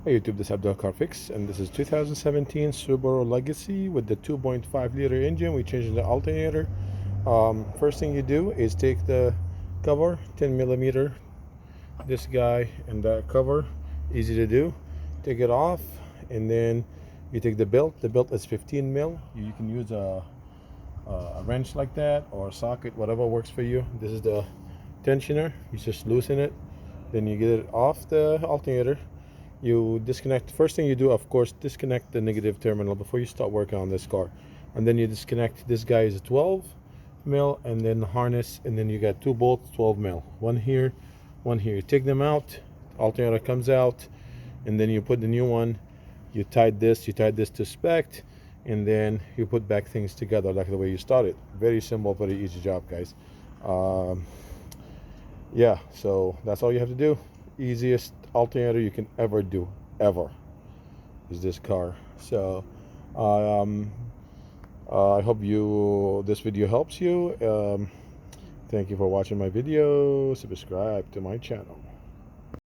Hey YouTube, this is Abdul Car Fix, and this is 2017 Subaru Legacy with the 2.5 liter engine. We changed the alternator. First thing you do is take the cover, 10 millimeter, this guy and that cover, easy to do. Take it off, and then you take the belt. The belt is 15 mil. You can use a wrench like that or a socket, whatever works for you. This is the tensioner. You just loosen it, then you get it off the alternator. You disconnect. First thing you do, of course, disconnect the negative terminal before you start working on this car, and then you disconnect. This guy is a 12 mil, and then the harness, and then you got two bolts, 12 mil, one here, one here. You take them out, alternator comes out, and then you put the new one. You tied this to spec, and then you put back things together like the way you started. Very simple, very easy job, guys. um, yeah, so that's all you have to do. Easiest alternator you can ever do, ever, is this car. So um, I hope this video helps you. Thank you for watching my video. Subscribe to my channel.